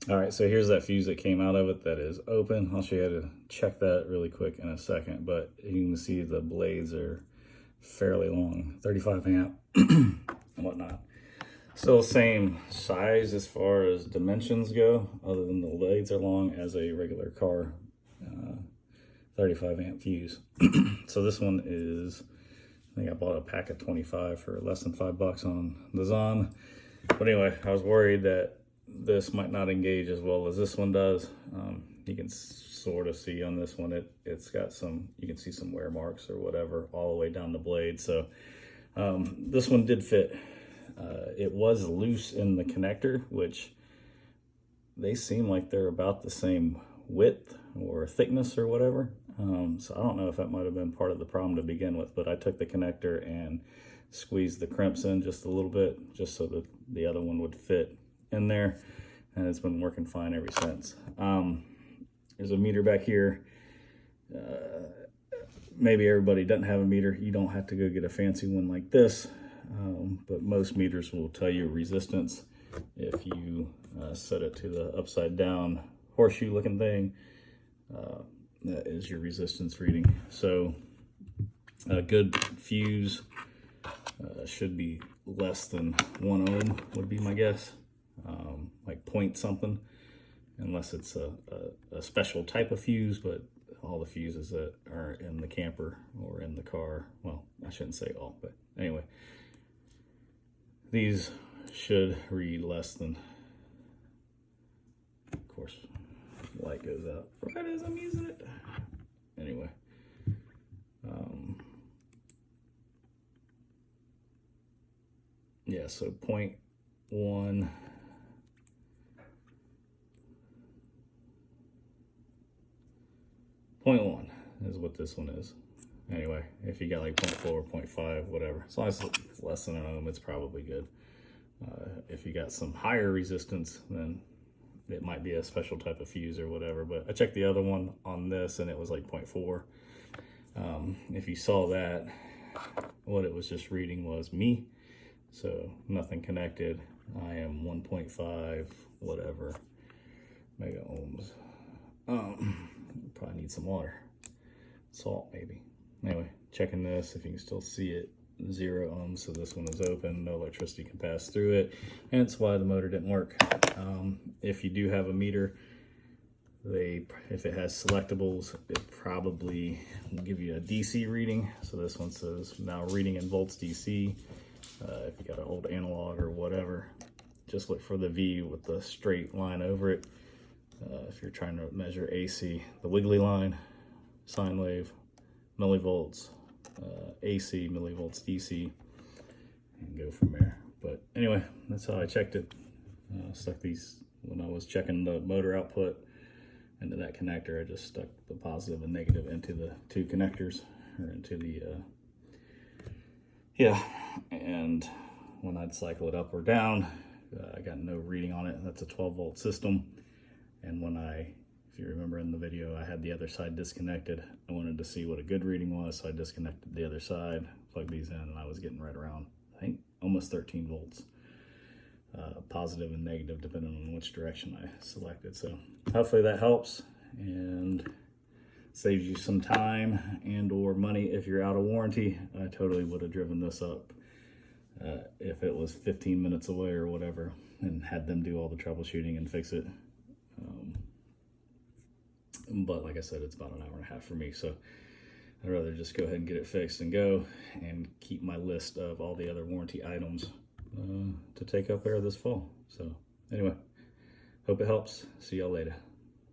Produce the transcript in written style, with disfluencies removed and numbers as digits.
All right, so here's that fuse that came out of it that is open. I'll show you how to check that really quick in a second, but you can see the blades are fairly long, 35 amp and whatnot. Still same size as far as dimensions go, other than the blades are long as a regular car 35 amp fuse. So this one is, I think I bought a pack of 25 for less than $5 on the Zon. But anyway, I was worried that this might not engage as well as this one does. You can sort of see on this one, it's got some, you can see some wear marks or whatever all the way down the blade. So this one did fit. It was loose in the connector, which they seem like they're about the same width or thickness or whatever. So I don't know if that might have been part of the problem to begin with, but I took the connector and squeezed the crimps in just a little bit, just so that the other one would fit in there, and it's been working fine ever since. There's a meter back here. Maybe everybody doesn't have a meter. You don't have to go get a fancy one like this, but most meters will tell you resistance if you set it to the upside down horseshoe looking thing. That is your resistance reading. So a good fuse should be less than 1 ohm would be my guess, like point something, unless it's a special type of fuse. But all the fuses that are in the camper or in the car, well, I shouldn't say all, but anyway, these should read less than, of course, light goes out right as I'm using it. Anyway, yeah, so 0.1. .1 is what this one is. Anyway, if you got like 0.4, 0.5, whatever, as long as it's less than an ohm, it's probably good. If you got some higher resistance, then it might be a special type of fuse or whatever. But I checked the other one on this and it was like 0.4. If you saw that, what it was just reading was me. So nothing connected. I am 1.5 whatever mega ohms. Probably need some water, salt maybe. Anyway, checking this, if you can still see it, 0 ohms. So this one is open, no electricity can pass through it, hence why the motor didn't work. If you do have a meter, if it has selectables, it probably will give you a DC reading. So this one says now reading in volts DC. If you got an old analog or whatever, just look for the V with the straight line over it. If you're trying to measure AC, the wiggly line, sine wave, millivolts, AC, millivolts, DC, and go from there. But anyway, that's how I checked it. Stuck these, when I was checking the motor output into that connector, I just stuck the positive and negative into the two connectors, or into the, yeah, and when I'd cycle it up or down, I got no reading on it. That's a 12-volt system. And when if you remember in the video, I had the other side disconnected. I wanted to see what a good reading was, so I disconnected the other side, plugged these in, and I was getting right around, I think, almost 13 volts. Positive and negative, depending on which direction I selected. So hopefully that helps and saves you some time and or money if you're out of warranty. I totally would have driven this up if it was 15 minutes away or whatever, and had them do all the troubleshooting and fix it. But like I said, it's about an hour and a half for me, so I'd rather just go ahead and get it fixed and go, and keep my list of all the other warranty items to take up there this fall. So anyway, hope it helps. See y'all later.